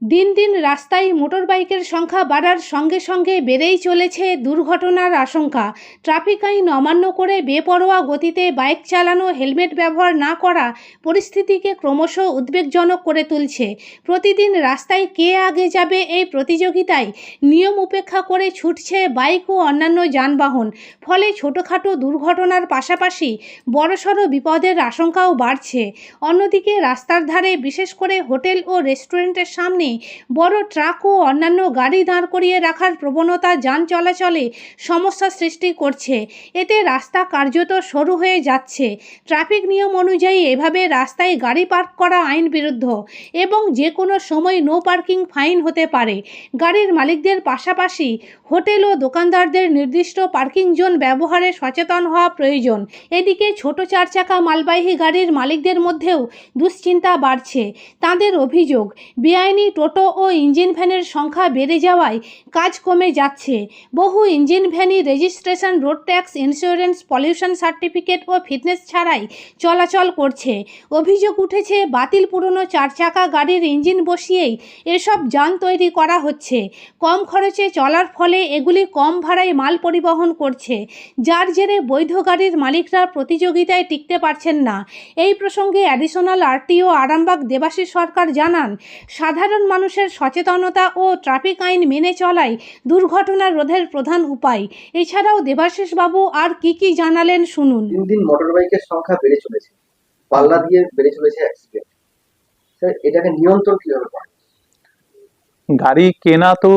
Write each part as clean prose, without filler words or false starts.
দিন দিন রাস্তায় মোটরবাইকের সংখ্যা বাড়ার সঙ্গে সঙ্গে বেড়েই চলেছে দুর্ঘটনার আশঙ্কা। ট্রাফিক আইন অমান্য করে বেপরোয়া গতিতে বাইক চালানো, হেলমেট ব্যবহার না করা পরিস্থিতিকে ক্রমশ উদ্বেগজনক করে তুলছে। প্রতিদিন রাস্তায় কে আগে যাবে এই প্রতিযোগিতায় নিয়ম উপেক্ষা করে ছুটছে বাইক ও অন্যান্য যানবাহন। ফলে ছোটোখাটো দুর্ঘটনার পাশাপাশি বড়সড় বিপদের আশঙ্কাও বাড়ছে। অন্যদিকে রাস্তার ধারে, বিশেষ করে হোটেল ও রেস্টুরেন্টের সামনে বড় ট্রাক ও অন্যান্য গাড়ি দাঁড় করিয়ে রাখার প্রবণতা যান চলাচলে সমস্যা সৃষ্টি করছে। এতে রাস্তা কার্যত সরু হয়ে যাচ্ছে। ট্রাফিক নিয়ম অনুযায়ী এভাবে রাস্তায় গাড়ি পার্ক করা আইন বিরুদ্ধ এবং যে কোনো সময় নো পার্কিং ফাইন হতে পারে। গাড়ির মালিকদের পাশাপাশি হোটেল ও দোকানদারদের নির্দিষ্ট পার্কিং জোন ব্যবহারে সচেতন হওয়া প্রয়োজন। এদিকে ছোট চারচাকা মালবাহী গাড়ির মালিকদের মধ্যেও দুশ্চিন্তা বাড়ছে। তাদের অভিযোগ, বেআইনি টোটো ও ইঞ্জিন ভ্যানের সংখ্যা বেড়ে যাওয়ায় কাজ কমে যাচ্ছে। বহু ইঞ্জিন ভ্যানই registration, road tax, insurance, pollution certificate ও ফিটনেস ছাড়াই চলাচল করছে। অভিযোগ উঠেছে, বাতিল পুরনো চারচাকা গাড়ির ইঞ্জিন বসিয়েই এসব যান তৈরি করা হচ্ছে। কম খরচে চলার ফলে এগুলি কম ভাড়ায় মাল পরিবহন করছে, যার জেরে বৈধ গাড়ির মালিকরা প্রতিযোগিতায় টিকতে পারছেন না। এই প্রসঙ্গে অ্যাডিশনাল আরটিও আরামবাগ দেবাশিস সরকার জানান, সাধারণ মানুষের সচেতনতা ও ট্রাফিক আইন মেনে চলাই দুর্ঘটনা রোধের প্রধান উপায়। এছাড়াও দেবাশিস বাবু আর কি জানালেন শুনুন। দিন দিন মোটরবাইকের সংখ্যা বেড়ে চলেছে, পাল্লা দিয়ে বেড়ে চলেছে অ্যাক্সিডেন্ট। স্যার, এটাকে নিয়ন্ত্রণ কিভাবে করা যায়? গাড়ি কেনা তো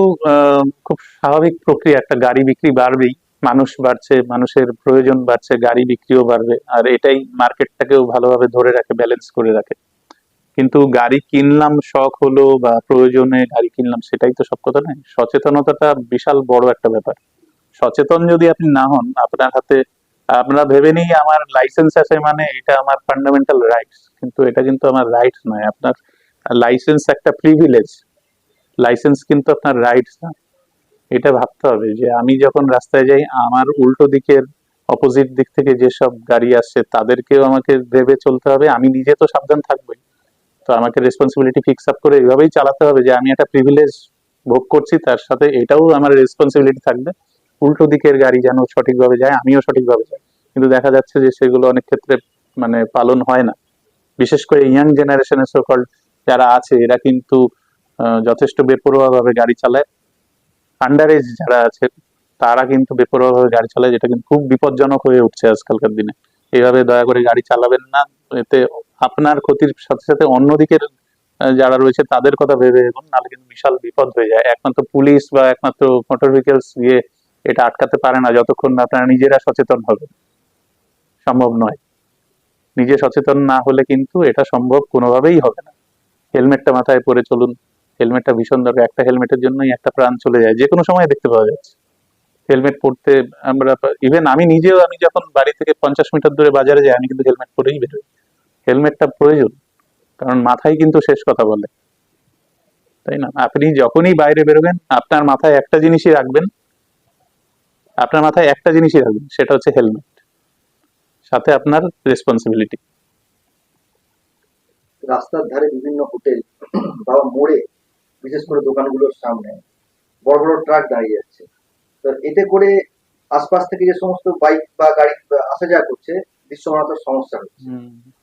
খুব স্বাভাবিক প্রক্রিয়া। একটা গাড়ি বিক্রি বাড়বেই, মানুষ বাড়ছে, মানুষের প্রয়োজন বাড়ছে, গাড়ি বিক্রিও বাড়বে, আর এটাই মার্কেটটাকেও ভালোভাবে ধরে রাখে, ব্যালেন্স করে রাখে। কিন্তু গাড়ি কিনলাম শখ হলো বা প্রয়োজনে গাড়ি কিনলাম, সেটাই তো সব কথা নয়। সচেতনতাটা বিশাল বড় একটা ব্যাপার। সচেতন যদি আপনি না হন, আপনার হাতে আপনারা ভেবে নিই আমার লাইসেন্স আছে মানে এটা আমার ফান্ডামেন্টাল রাইটস, কিন্তু এটা কিন্তু আমার রাইটস নয়। আপনার লাইসেন্স একটা প্রিভিলেজ, লাইসেন্স কিন্তু আপনার রাইটস না। এটা ভাবতে হবে যে আমি যখন রাস্তায় যাই, আমার উল্টো দিকের অপোজিট দিক থেকে যেসব গাড়ি আসছে তাদেরকেও আমাকে ভেবে চলতে হবে। আমি নিজে তো সাবধান থাকবোই, তো আমাকে রেসপন্সিবিলিটি ফিক্স আপ করে এইভাবেই চালাতে হবে যে আমি একটা প্রিভিলেজ ভোগ করছি, তার সাথে এটাও আমার রেসপন্সিবিলিটি থাকবে উল্টো দিকের গাড়ি যেন সঠিকভাবে যায়, আমিও সঠিকভাবে যাই। কিন্তু দেখা যাচ্ছে যে সেগুলো অনেক ক্ষেত্রে মানে পালন হয় না। বিশেষ করে ইয়াং জেনারেশনের সকল যারা আছে, এরা কিন্তু যথেষ্ট বেপরোয়া ভাবে গাড়ি চালায়। আন্ডার এজ যারা আছে তারা কিন্তু বেপরোয়া ভাবে গাড়ি চালায়, যেটা কিন্তু খুব বিপজ্জনক হয়ে উঠছে আজকালকার দিনে। এইভাবে দয়া করে গাড়ি চালাবেন না। এতে আপনার ক্ষতির সাথে সাথে অন্যদিকের যারা রয়েছে তাদের কথা ভেবে এগোন, নাহলে কিন্তু বিশাল বিপদ হয়ে যায়। একমাত্র পুলিশ বা একমাত্র মোটর ভেহিকলস গিয়ে এটা আটকাতে পারে না যতক্ষণ না আপনারা নিজেরা সচেতন হবে। সম্ভব নয়। নিজে সচেতন না হলে কিন্তু এটা সম্ভব কোনোভাবেই হবে না। হেলমেটটা মাথায় পরে চলুন, হেলমেটটা ভীষণ দরকার। একটা হেলমেটের জন্যই একটা প্রাণ চলে যায়, যে কোনো সময় দেখতে পাওয়া যাচ্ছে। হেলমেট পরতে আমরা ইভেন আমি নিজেও, আমি যখন বাড়ি থেকে 50 মিটার দূরে বাজারে যাই, আমি কিন্তু হেলমেট পরেই বেরোই। হেলমেটটা প্রয়োজন, কারণ মাথায় কিন্তু শেষ কথা বলে, তাই না? আপনি যখনই বাইরে বেরোবেন আপনার মাথায় একটা জিনিসই রাখবেন, আপনার মাথায় একটা জিনিসই রাখবেন, সেটা হচ্ছে হেলমেট, সাথে আপনার রেসপন্সিবিলিটি। রাস্তার ধারে বিভিন্ন হোটেল বা মোড়ে, বিশেষ করে দোকানগুলোর সামনে বড় বড় ট্রাক দাঁড়িয়ে যাচ্ছে। তো এতে করে আশপাশ থেকে যে সমস্ত বাইক বা গাড়ি আসা যাওয়া করছে, দৃশ্যমানতার সমস্যা হচ্ছে।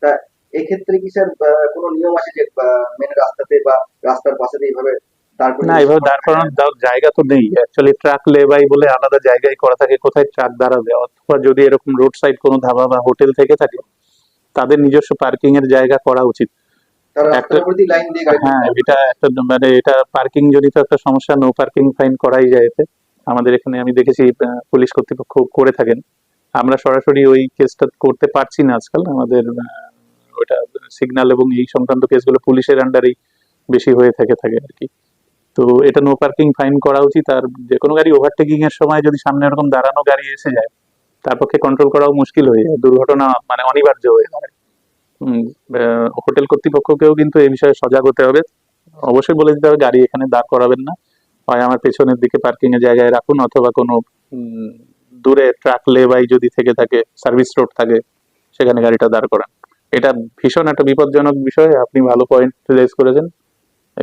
তা এক্ষেত্রে কি স্যার কোনো নিয়ম আছে যে মেন রাস্তাতে বা রাস্তার পাশে দিয়ে এইভাবে দাঁড় না, করিয়ে এভাবে দাঁড় করানোর জায়গা তো নেই অ্যাকচুয়ালি। ট্রাক লেবাই বলে আলাদা জায়গায় করা থাকে, কোথায় ট্রাক দাঁড়াবে। অথবা যদি এরকম রোড সাইড কোনো ধাবা বা হোটেল থেকে থাকে, তাদের নিজস্ব পার্কিং এর জায়গা করা উচিত। তারা একটা, রাস্তার উপর দিয়ে লাইন দিয়ে গাড়ি হ্যাঁ, চালাবে। এটা একটা মানে এটা পার্কিং জনিত একটা সমস্যা। নো পার্কিং ফাইন করাই যায় এতে। আমাদের এখানে আমি দেখেছি পুলিশ কর্তৃপক্ষ করে থাকেন। আমরা সরাসরি ওই কেসটা করতে পারছি না আজকাল। আমাদের ওটা সিগন্যাল এবং এই সংক্রান্ত কেসগুলো পুলিশের আন্ডারেই বেশি হয়ে থাকে আর কি। তো এটা নো পার্কিং ফাইন করা উচিত। আর যে কোনো গাড়ি ওভারটেকিং এর সময় যদি সামনে এরকম দাঁড়ানো গাড়ি এসে যায়, তার পক্ষে কন্ট্রোল করাও মুশকিল হয়ে যায়, দুর্ঘটনা মানে অনিবার্য হয়ে দাঁড়ায়। হোটেল কর্তৃপক্ষকেও কিন্তু এই বিষয়ে সজাগ হতে হবে। অবশ্যই বলে দিতে হবে গাড়ি এখানে দাঁড় করাবেন না, হয় আমার পেছনের দিকে পার্কিং এর জায়গায় রাখুন, অথবা কোনো দূরে ট্রাক লেবাই যদি থেকে থাকে, সার্ভিস রোড থাকে, সেখানে গাড়িটা দাঁড় করান। এটা ভীষণ একটা বিপজ্জনক বিষয়। আপনি ভালো পয়েন্ট রেজ করেছেন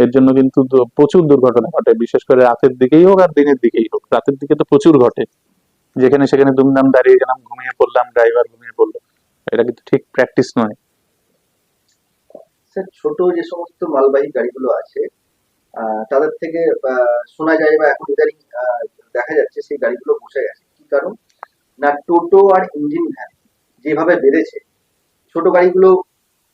এর জন্য কিন্তু প্রচুর দুর্ঘটনা ঘটে, বিশেষ করে রাতের দিকেই হোক আর দিনের দিকেই হোক। রাতের দিকে তো প্রচুর ঘটে, যেখানে সেখানে দুমদাম দাঁড়িয়ে গেলাম, ঘুমিয়ে পড়লাম, ড্রাইভার ঘুমিয়ে পড়লো। এটা কিন্তু ঠিক প্র্যাকটিস নয়। স্যার, ছোট যে সমস্ত মালবাহী গাড়িগুলো আছে তাদের থেকে শোনা যায় বা এখন ইদানিং দেখা যাচ্ছে সেই গাড়িগুলো বসে গেছে। কি কারণ? না, টোটো আর ইঞ্জিন ভ্যান যেভাবে বেড়েছে, ছোট গাড়িগুলো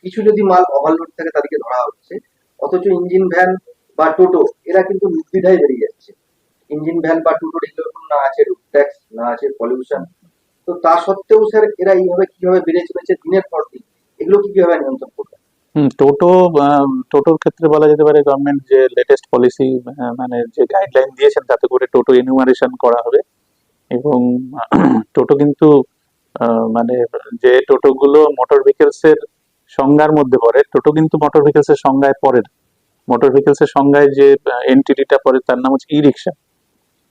কিছু যদি মাল ওভারলোড থাকে তাদেরকে ধরা হচ্ছে, অথচ ইঞ্জিন ভ্যান বা টোটো এরা কিন্তু নির্দ্বিধায় বেরিয়ে যাচ্ছে। ইঞ্জিন ভ্যান বা টোটোর এগুলোর না আছে রুট ট্যাক্স, না আছে পলিউশন, তো তা সত্ত্বেও স্যার এরা এইভাবে কিভাবে বেড়ে চলেছে দিনের পর দিন, এগুলো কিভাবে নিয়ন্ত্রণ করবে? টোটোর ক্ষেত্রে বলা যেতে পারে গভর্নমেন্ট যে লেটেস্ট পলিসি, মানে যে গাইডলাইন দিয়েছেন, তাতে করে টোটো এনুমারেশন করা হবে। এবং টোটো কিন্তু মানে যে টোটোগুলো মোটর ভেহিকলস এর সংজ্ঞার মধ্যে পড়ে, টোটো কিন্তু মোটর ভেহিকলস এর সংজ্ঞায় পড়ে না। মোটর ভেহিকলস এর সংজ্ঞায় যে এনটিটিটা পড়ে তার নাম হচ্ছে ই রিক্সা।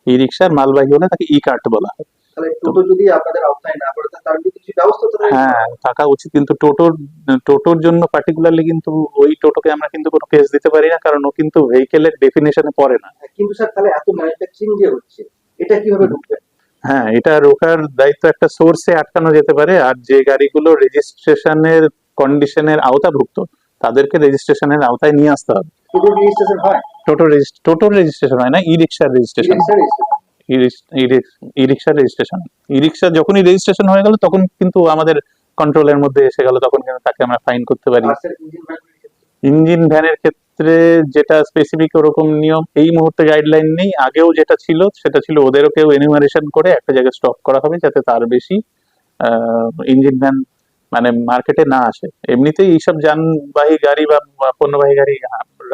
ই রিক্সার মালবাহী হলে তাকে ই কার্ট বলা হয়। তাহলে টোটো যদি আপনাদের আওতায় না পড়ে তার কি কিছু ব্যবস্থা তো রয়েছে? হ্যাঁ, থাকা উচিত, কিন্তু টোটোর জন্য পার্টিকুলারলি কিন্তু ওই টোটোকে আমরা কিন্তু কোনো কেস দিতে পারি না, কারণ ও কিন্তু ভেহিকেলের ডেফিনেশনে পড়ে না। কিন্তু স্যার তাহলে এত ম্যানুফ্যাকচারিং যে হচ্ছে, এটা কিভাবে ঢুকবে? হ্যাঁ, এটা রোকার দায়িত্ব একটা সোর্সে আটকানো যেতে পারে। আর যে গাড়িগুলো রেজিস্ট্রেশনের কন্ডিশনের আওতাভুক্ত, তাদেরকে রেজিস্ট্রেশনের আওতায় নিয়ে আসতে হবে। টোটো রেজিস্ট্রেশন হয়? টোটোর রেজিস্ট্রেশন হয় না, ই রিক্সার রেজিস্ট্রেশন। ই রিক্সার রেজিস্ট্রেশন, ই রিক্সা যখনই রেজিস্ট্রেশন হয়ে গেল তখন কিন্তু আমাদের কন্ট্রোলের মধ্যে এসে গেল, তখন কিন্তু তাকে আমরা ফাইন করতে পারি। আর স্যার ইঞ্জিন ভ্যান? ইঞ্জিন ভ্যানের ক্ষেত্রে যেটা স্পেসিফিক ওরকম নিয়ম এই মুহূর্তে গাইডলাইন নেই। আগেও যেটা ছিল সেটা ছিল ওদেরও কেউ এনিমারেশন করে একটা জায়গায় স্টপ করা হবে, যাতে তার বেশি ইঞ্জিন ভ্যান মানে মার্কেটে না আসে। এমনিতেই এইসব যানবাহী গাড়ি বা পণ্যবাহী গাড়ি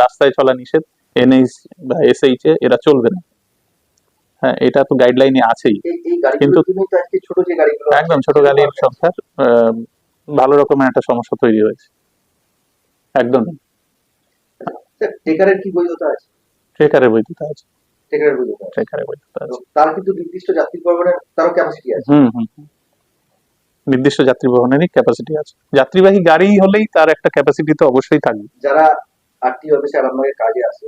রাস্তায় চলা নিষেধ, এনএইচ বা এসএইচ এ এরা চলবে না। হ্যাঁ, এটা তো গাইডলাইনে আছেই। এই গাড়িগুলোর জন্যই তো আজকে ছোট যে গাড়িগুলো আছে, একদম ছোট গাড়ির সংখ্যার ভালো রকমের একটা সমস্যা তৈরি হয়েছে। একদম। স্যার, ট্রেকারের কি বৈধতা আছে? ট্রেকারের বৈধতা আছে। ট্রেকারের বৈধতা আছে। ট্রেকারের বৈধতা আছে। তার কিন্তু নির্দিষ্ট যাত্রী পরিবহনের তারও ক্যাপাসিটি আছে। নির্দিষ্ট যাত্রী বহনেরই ক্যাপাসিটি আছে। যাত্রীবাহী গাড়ি হলেই তার একটা ক্যাপাসিটি তো অবশ্যই থাকবে। যারা আরটি অফিসে আপনাদের কাজে আসে,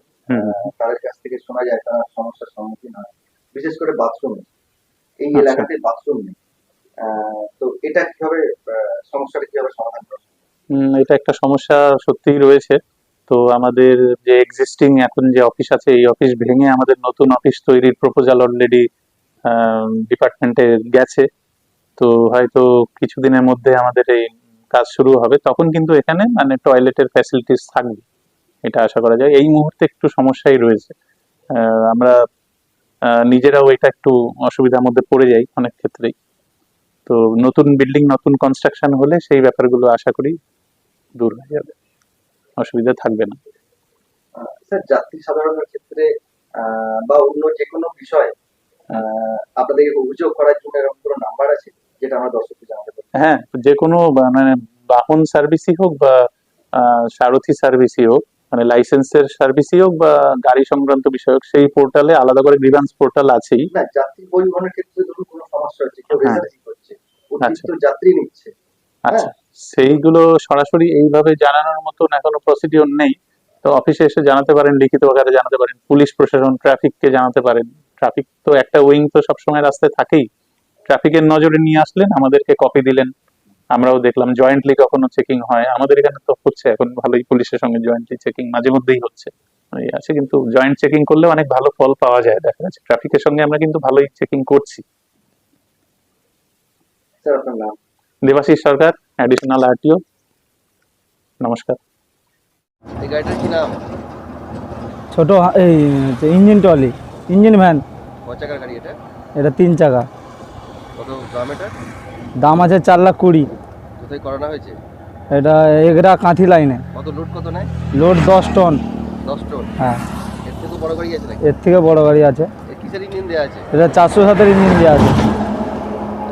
তাদের কাছ থেকে শোনা যায় তারা সমস্যার সম্মুখীন হয়, বিশেষ করে বাথরুমে। এই আচ্ছা। এলাকাতে বাথরুম নেই, তো এটা কিভাবে সমস্যাটা কিভাবে সমাধান করা? এটা একটা সমস্যা সত্যিই রয়েছে। তো আমাদের যে এক্সিস্টিং এখন যে অফিস আছে, এই অফিস ভেঙে আমাদের নতুন অফিস তৈরির প্রপোজাল অলরেডি ডিপার্টমেন্টে গেছে। তো হয়তো কিছুদিনের মধ্যে আমাদের এই কাজ শুরু হবে, তখন কিন্তু এখানে মানে টয়লেটের ফ্যাসিলিটিস থাকবে, এটা আশা করা যায়। এই মুহূর্তে একটু সমস্যাই রয়েছে। আমরা নিজেরাও এটা একটু অসুবিধার মধ্যে পড়ে যাই অনেক ক্ষেত্রেই। তো নতুন বিল্ডিং, নতুন কনস্ট্রাকশন হলে সেই ব্যাপারগুলো আশা করি দূর হয়ে যাবে, অসুবিধা থাকবে না। স্যার, যাত্রী সাধারণের ক্ষেত্রে বা অন্য যে কোনো বিষয়ে আপনাদের অভিযোগ করার জন্য এরকম কোনো নাম্বার আছে যেটা আমরা দর্শককে জানাতে পারি? হ্যাঁ, যে কোনো মানে বাহন সার্ভিসই হোক বা সারথি সার্ভিসই হোক, মানে লাইসেন্সের সার্ভিসই হোক বা গাড়ি সংক্রান্ত বিষয় হোক, সেই পোর্টালে আলাদা করে গ্রিভান্স পোর্টাল আছেই। না, যাত্রী পরিবহনের ক্ষেত্রে ধরুন কোনো সমস্যা হচ্ছে, কেউ রেজাল্ট করছে, অতিরিক্ত যাত্রী নিচ্ছে, আচ্ছা, সেইগুলো সরাসরি এইভাবে জানানোর মতন এখনো প্রসিডিওর নেই। তো অফিসে এসে জানাতে পারেন, লিখিত আকারে জানাতে পারেন, পুলিশ প্রশাসন, ট্রাফিককে জানাতে পারেন। ট্রাফিক তো একটা উইং তো সবসময় রাস্তায় থাকেই, ট্রাফিকের নজরে নিয়ে আসলেন, আমাদেরকে কপি দিলেন, আমরাও দেখলাম। জয়েন্টলি কখনো চেকিং হয়, আমাদের এখানে তো হচ্ছে এখন ভালোই, পুলিশের সঙ্গে জয়েন্টলি চেকিং মাঝে মধ্যেই হচ্ছে, এই আছে। কিন্তু জয়েন্ট চেকিং করলে অনেক ভালো ফল পাওয়া যায়, দেখা যাচ্ছে ট্রাফিকের সঙ্গে আমরা কিন্তু ভালোই চেকিং করছি। স্যার, আপনার নাম? দেবাশিস সরকার, অ্যাডিশনাল আরটিও। নমস্কার। এই গাড়িটার কি নাম? ছোট এই ইঞ্জিন ট্রলি, ইঞ্জিন ভ্যান। কত চাকার গাড়ি এটা? এটা 3 চাকা। কত দাম এটা? দাম আছে 4,20,000। কোথায় করানো হয়েছে? এটা এগরা কাঁথি লাইনে। কত লোড কত নেয়? Load 10 ton. 10 টন? হ্যাঁ। এর থেকে বড় গাড়ি আছে নাকি? এর থেকে বড় গাড়ি আছে। এর কিসের ইঞ্জিন দেওয়া আছে? এটা 407 এর ইঞ্জিন দেওয়া আছে।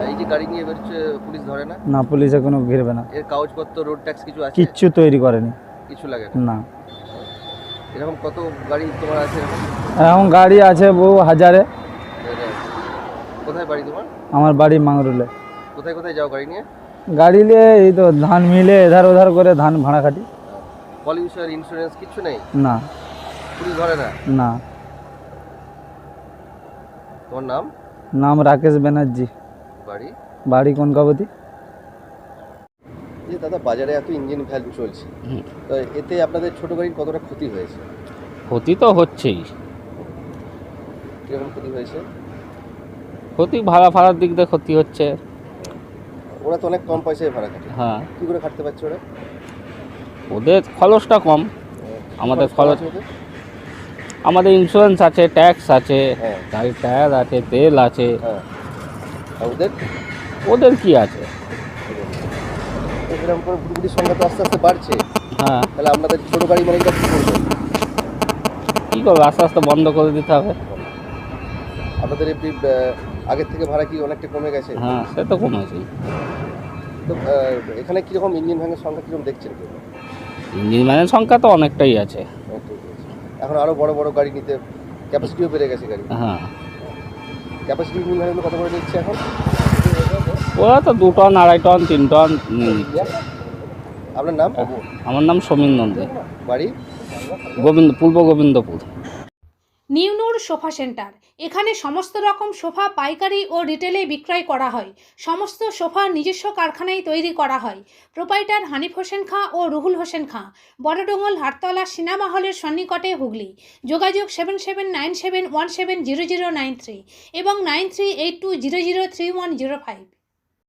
এই যে গাড়ি নিয়ে বেরোচ্ছে, পুলিশ ধরে না? না, পুলিশে কোনো ঘিরবে না। এর কাগজপত্র, রোড ট্যাক্স কিছু আছে? কিচ্ছু তৈরি করেনি। কিছু লাগে না? না। এরকম কত গাড়ি তোমার আছে এরকম? এখন গাড়ি আছে বহু হাজারে। কোথায় বাড়ি তোমার? আমার বাড়ি মাংরুলে। কোথায় কোথায় যাও গাড়ি নিয়ে? গাড়ি নিয়ে এই তো ধান মিলে এধার ওধার করে ধান ভাড়া খাটি। পলিউশন, ইন্স্যুরেন্স কিছু নেই? না। পুলিশ ধরে না? না। তোমার নাম? নাম রাকেশ ব্যানার্জি, বাড়ি? বাড়ি কনকাবতী। যে দাদা, বাজারে এত ইঞ্জিন ভ্যালু চলছে, তো এতে আপনাদের ছোট গাড়ির কতটা ক্ষতি হয়েছে? ক্ষতি তো হচ্ছেই। কিরকম ক্ষতি হয়েছে? ক্ষতি ভাড়া ফাড়ার দিক দিয়ে ক্ষতি হচ্ছে। ওরা তো অনেক কম পয়সায় ভাড়া কাটে, হ্যাঁ, কি করে খাটতে পারছে ওরা? ওদের খরচটা কম, আমাদের খরচ। আছে ওদের? আমাদের ইন্স্যুরেন্স আছে, ট্যাক্স আছে, হ্যাঁ। গাড়ির টায়ার আছে, তেল আছে। হ্যাঁ। আর ওদের? ওদের কি আছে? এরকম করে ভুটভুটির সংখ্যা তো আস্তে আস্তে বাড়ছে, হ্যাঁ, তাহলে আপনাদের ছোট গাড়ি মালিকরা কি করবে? কী করবে, আস্তে আস্তে বন্ধ করে দিতে হবে। আপনাদের এমনি আগের থেকে ভাড়া কি অনেকটা কমে গেছে? হ্যাঁ, সে তো কমেছেই। তো এখানে কীরকম ইঞ্জিন ভ্যানের সংখ্যা কীরকম দেখছেন? ইঞ্জিন ভ্যানের সংখ্যা তো অনেকটাই আছে। এখন আরও বড় বড় গাড়ি নিতে ক্যাপাসিটিও বেড়ে গেছে গাড়ি। হ্যাঁ, ক্যাপাসিটি ইঞ্জিন ভ্যানগুলো কত করে নিচ্ছে এখন? ওরা তো 2 টন, 2.5 টন, 3 টন নিয়ে নিচ্ছে। আপনার নাম? আমার নাম সমীর নন্দী, বাড়ি? পূর্ব গোবিন্দপুর। নিউ নূর সোফা সেন্টার, এখানে সমস্ত রকম সোফা পাইকারি ও রিটেলে বিক্রয় করা হয়। সমস্ত সোফা নিজস্ব কারখানায় তৈরি করা হয়। প্রোপাইটার হানিফ হোসেন খাঁ ও রুহুল হোসেন খাঁ, বড়ডোঙ্গল হাটতলা সিনেমা হলের সন্নিকটে, হুগলি। যোগাযোগ 7797170093 এবং 9382003105।